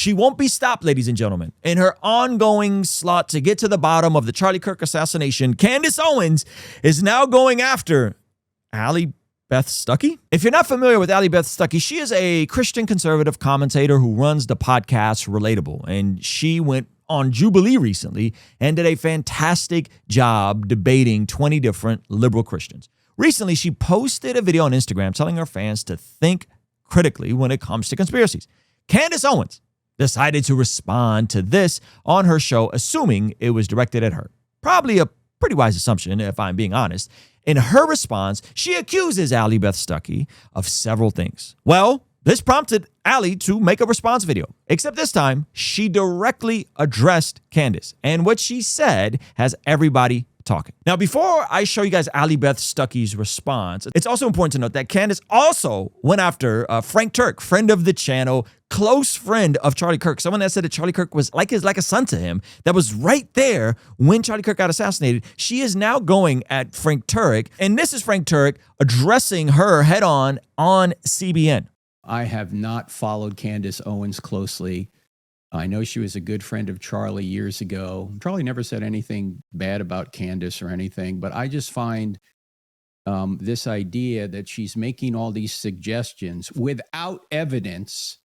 She won't be stopped, ladies and gentlemen. In her ongoing slot to get to the bottom of the Charlie Kirk assassination, Candace Owens is now going after Allie Stuckey. If you're not familiar with Allie Stuckey, she is a Christian conservative commentator who runs the podcast Relatable, and she went on Jubilee recently and did a fantastic job debating 20 different liberal Christians. Recently, she posted a video on Instagram telling her fans to think critically when it comes to conspiracies. Candace Owens decided to respond to this on her show, assuming it was directed at her. Probably a pretty wise assumption, if I'm being honest. In her response, she accuses Allie Stuckey of several things. Well, this prompted Allie to make a response video, except this time she directly addressed Candace, and what she said has everybody talking. Now, before I show you guys Allie Stuckey's response, it's also important to note that Candace also went after Frank Turk, friend of the channel, close friend of Charlie Kirk, someone that said that Charlie Kirk was like a son to him, that was right there when Charlie Kirk got assassinated. She is now going at Frank Turk, and this is Frank Turk addressing her head on CBN. I have not followed Candace Owens closely. I know she was a good friend of Charlie years ago. Charlie never said anything bad about Candace or anything, but I just find this idea that she's making all these suggestions without evidence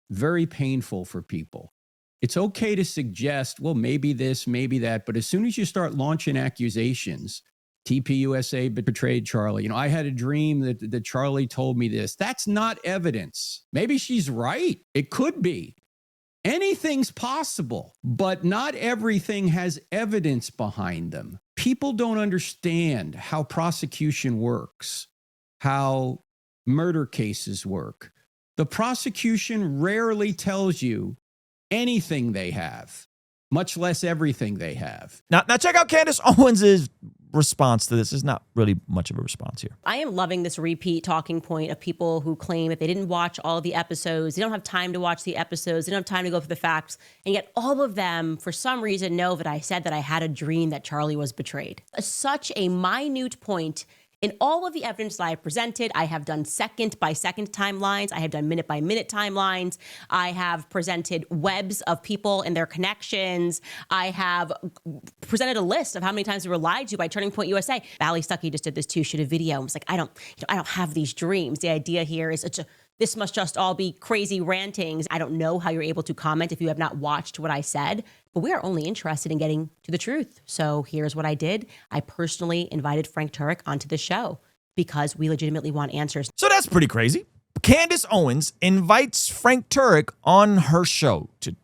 very painful for people. It's okay to suggest, well, maybe this, maybe that, but as soon as you start launching accusations, TPUSA betrayed Charlie. I had a dream that Charlie told me this. That's not evidence. Maybe she's right. It could be. Anything's possible, but not everything has evidence behind them. People don't understand how prosecution works, how murder cases work. The prosecution rarely tells you anything they have, much less everything they have. Now check out Candace Owens' response to this. Is not really much of a response here. I am loving this repeat talking point of people who claim that they didn't watch all of the episodes. They don't have time to watch the episodes. They don't have time to go through the facts. And yet all of them, for some reason, know that I said that I had a dream that Charlie was betrayed. Such a minute point. In all of the evidence that I have presented, I have done second-by-second timelines. I have done minute-by-minute timelines. I have presented webs of people and their connections. I have presented a list of how many times we were lied to by Turning Point USA. Allie Stuckey just did this too. She did a video and was like, I don't have these dreams. The idea here is this must just all be crazy rantings. I don't know how you're able to comment if you have not watched what I said, but we are only interested in getting to the truth. So here's what I did. I personally invited Frank Turk onto the show because we legitimately want answers. So that's pretty crazy. Candace Owens invites Frank Turk on her show to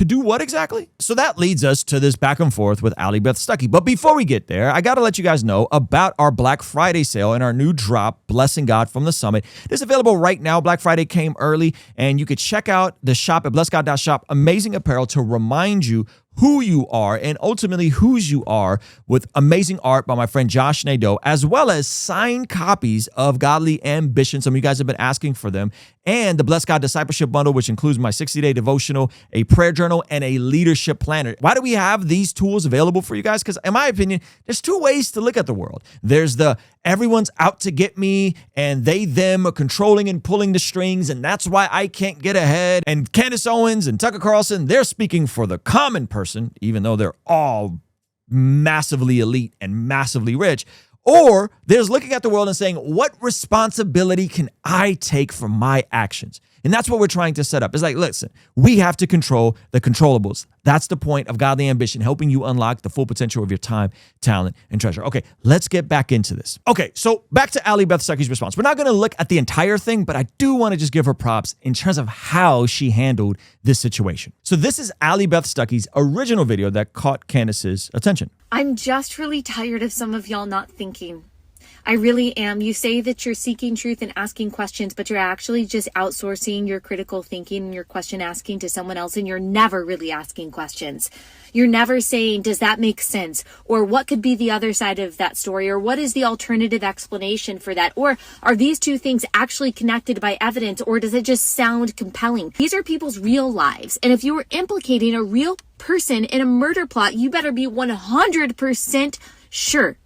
do what exactly? So that leads us to this back and forth with Allie Stuckey. But before we get there, I got to let you guys know about our Black Friday sale and our new drop, Blessing God from the Summit. It's available right now. Black Friday came early, and you could check out the shop at blessgod.shop. Amazing apparel to remind you who you are and ultimately whose you are, with amazing art by my friend Josh Nadeau, as well as signed copies of Godly Ambition. Some of you guys have been asking for them. And the Bless God Discipleship Bundle, which includes my 60-day devotional, a prayer journal, and a leadership planner. Why do we have these tools available for you guys? Because in my opinion, there's two ways to look at the world. There's the everyone's out to get me and they, them are controlling and pulling the strings, and that's why I can't get ahead. And Candace Owens and Tucker Carlson, they're speaking for the common person, even though they're all massively elite and massively rich. Or there's looking at the world and saying, what responsibility can I take for my actions? And that's what we're trying to set up. It's like, listen, we have to control the controllables. That's the point of Godly Ambition, helping you unlock the full potential of your time, talent, and treasure. Okay, let's get back into this. Okay, so back to Allie Stuckey's response. We're not going to look at the entire thing, but I do want to just give her props in terms of how she handled this situation. So this is Allie Stuckey's original video that caught Candace's attention. I'm just really tired of some of y'all not thinking. I really am. You say that you're seeking truth and asking questions, but you're actually just outsourcing your critical thinking and your question asking to someone else, and you're never really asking questions. You're never saying, does that make sense? Or what could be the other side of that story? Or what is the alternative explanation for that? Or are these two things actually connected by evidence? Or does it just sound compelling? These are people's real lives. And if you are implicating a real person in a murder plot, you better be 100% sure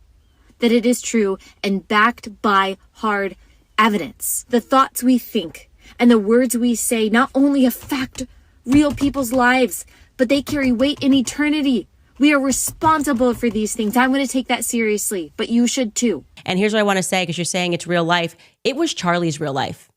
that it is true and backed by hard evidence. The thoughts we think and the words we say not only affect real people's lives, but they carry weight in eternity. We are responsible for these things. I'm going to take that seriously, but you should too. And here's what I want to say, because you're saying it's real life. It was Charlie's real life,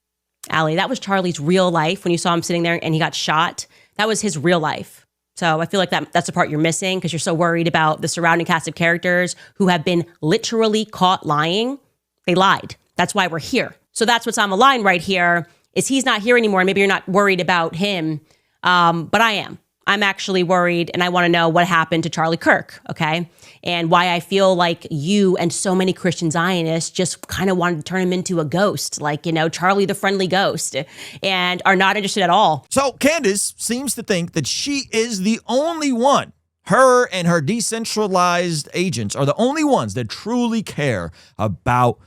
Allie. That was Charlie's real life when you saw him sitting there and he got shot. That was his real life. So I feel like that's the part you're missing, because you're so worried about the surrounding cast of characters who have been literally caught lying. They lied. That's why we're here. So that's what's on the line right here, is he's not here anymore. And maybe you're not worried about him, but I am. I'm actually worried, and I want to know what happened to Charlie Kirk, okay? And why I feel like you and so many Christian Zionists just kind of wanted to turn him into a ghost, like, Charlie the friendly ghost, and are not interested at all. So Candace seems to think that she is the only one. Her and her decentralized agents are the only ones that truly care about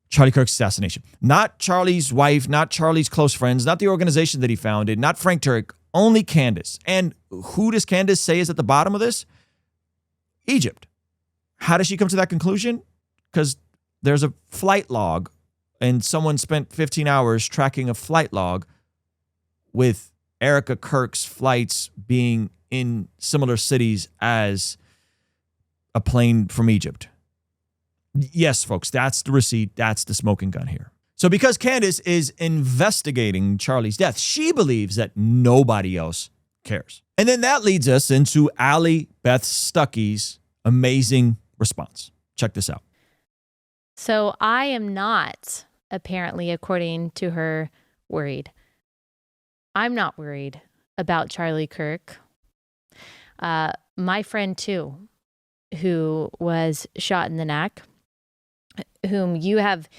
Charlie Kirk's assassination. Not Charlie's wife, not Charlie's close friends, not the organization that he founded, not Frank Turk, only Candace. And who does Candace say is at the bottom of this? Egypt. How does she come to that conclusion? Because there's a flight log, and someone spent 15 hours tracking a flight log with Erica Kirk's flights being in similar cities as a plane from Egypt. Yes, folks, that's the receipt. That's the smoking gun here. So because Candace is investigating Charlie's death, she believes that nobody else cares. And then that leads us into Allie Stuckey's amazing response. Check this out. So I am not, apparently, according to her, worried. I'm not worried about Charlie Kirk. My friend, too, who was shot in the neck, whom you have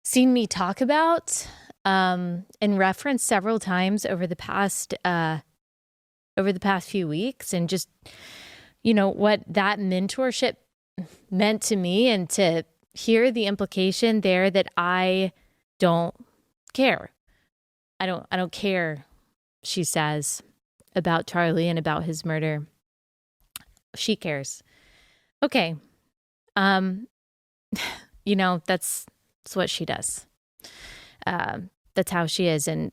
seen me talk about and reference several times over the past few weeks, and just what that mentorship meant to me, and to hear the implication there that I don't care. I don't care, she says, about Charlie and about his murder. She cares. Okay. That's what she does. That's how she is. And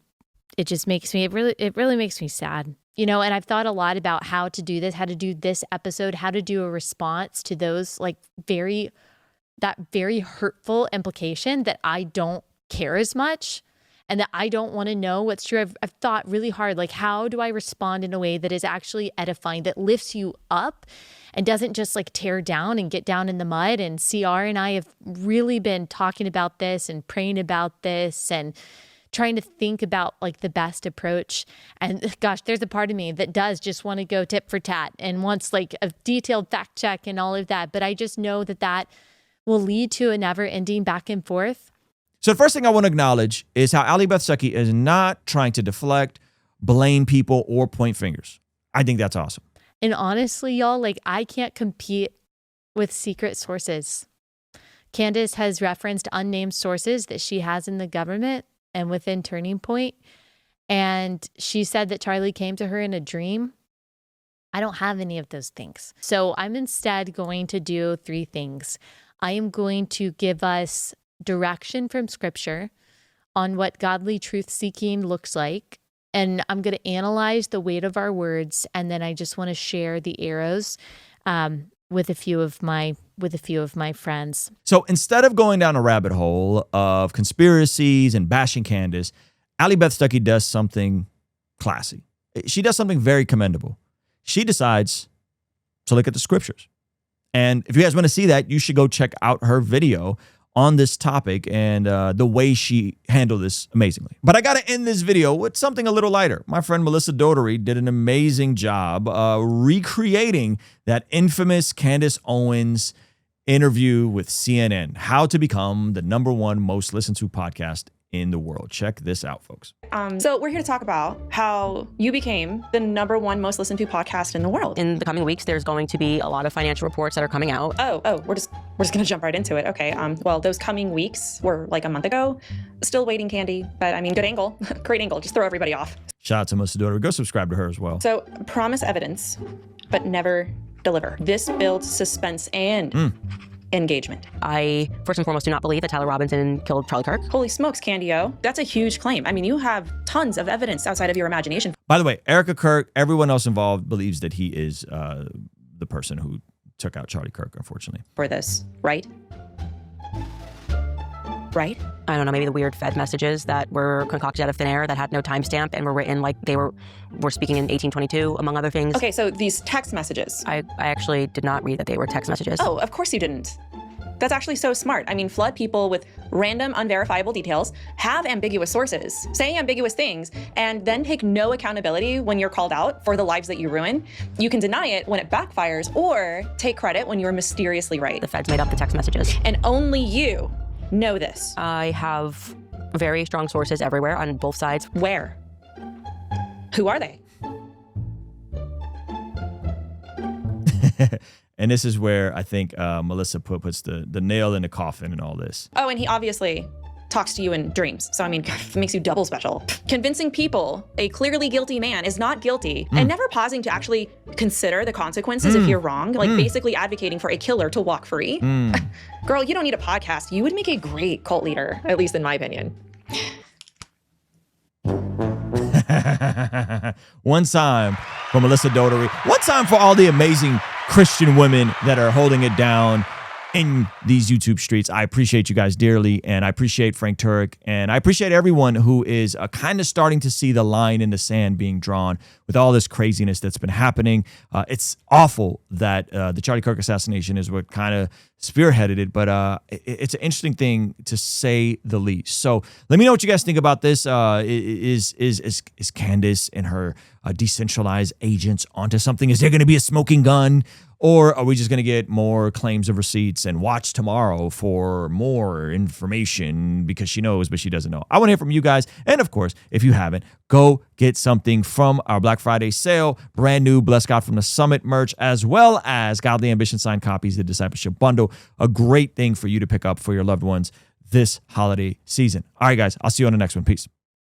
it just makes me, it really makes me sad. And I've thought a lot about how to do this, how to do this episode, how to do a response to those that very hurtful implication that I don't care as much and that I don't want to know what's true. I've thought really hard, how do I respond in a way that is actually edifying, that lifts you up and doesn't just tear down and get down in the mud. And CR and I have really been talking about this and praying about this and trying to think about the best approach. And gosh, there's a part of me that does just want to go tit for tat and wants a detailed fact check and all of that. But I just know that will lead to a never ending back and forth. So the first thing I want to acknowledge is how Allie Stuckey is not trying to deflect, blame people, or point fingers. I think that's awesome. And honestly, y'all, I can't compete with secret sources. Candace has referenced unnamed sources that she has in the government and within Turning Point. And she said that Charlie came to her in a dream. I don't have any of those things. So I'm instead going to do 3 things. I am going to give us direction from Scripture on what godly truth-seeking looks like. And I'm going to analyze the weight of our words, and then I just want to share the arrows with a few of my friends. So instead of going down a rabbit hole of conspiracies and bashing Candace, Allie Stuckey does something classy. She does something very commendable. She decides to look at the scriptures. And if you guys want to see that, you should go check out her video on this topic and the way she handled this amazingly. But I got to end this video with something a little lighter. My friend Melissa Dougherty did an amazing job recreating that infamous Candace Owens interview with CNN, how to become the #1 most listened to podcast in the world. Check this out, folks. So we're here to talk about how you became the #1 most listened to podcast in the world. In the coming weeks, there's going to be a lot of financial reports that are coming out. We're just gonna jump right into it. Okay. Well, those coming weeks were a month ago. Still waiting, Candy, but good angle, great angle. Just throw everybody off. Shout out to Melissa Dougherty. Go subscribe to her as well. So promise evidence, but never deliver. This builds suspense and engagement. I, first and foremost, do not believe that Tyler Robinson killed Charlie Kirk. Holy smokes, Candy-O. That's a huge claim. I mean, you have tons of evidence outside of your imagination. By the way, Erica Kirk, everyone else involved believes that he is the person who took out Charlie Kirk, unfortunately. For this, right? Right? I don't know, maybe the weird Fed messages that were concocted out of thin air that had no timestamp and were written like they were speaking in 1822, among other things. Okay, so these text messages. I actually did not read that they were text messages. Oh, of course you didn't. That's actually so smart. I mean, flood people with random, unverifiable details, have ambiguous sources, say ambiguous things, and then take no accountability when you're called out for the lives that you ruin. You can deny it when it backfires or take credit when you're mysteriously right. The Feds made up the text messages. And only you know this. I have very strong sources everywhere on both sides. Where? Who are they? And this is where I think Melissa puts the nail in the coffin in all this. Oh, and he obviously talks to you in dreams. So, I mean, it makes you double special. Convincing people a clearly guilty man is not guilty and never pausing to actually consider the consequences if you're wrong, like basically advocating for a killer to walk free. Girl, you don't need a podcast. You would make a great cult leader, at least in my opinion. One time for Melissa Dougherty. One time for all the amazing Christian women that are holding it down in these YouTube streets. I appreciate you guys dearly, and I appreciate Frank Turk, and I appreciate everyone who is kind of starting to see the line in the sand being drawn with all this craziness that's been happening. It's awful that the Charlie Kirk assassination is what kind of spearheaded it, but it's an interesting thing to say the least. So let me know what you guys think about this. Is Candace and her decentralized agents onto something? Is there going to be a smoking gun? Or are we just going to get more claims of receipts and watch tomorrow for more information because she knows, but she doesn't know? I want to hear from you guys. And of course, if you haven't, go get something from our Black Friday sale. Brand new Bless God from the Summit merch, as well as Godly Ambition signed copies, the Discipleship Bundle. A great thing for you to pick up for your loved ones this holiday season. All right, guys, I'll see you on the next one. Peace.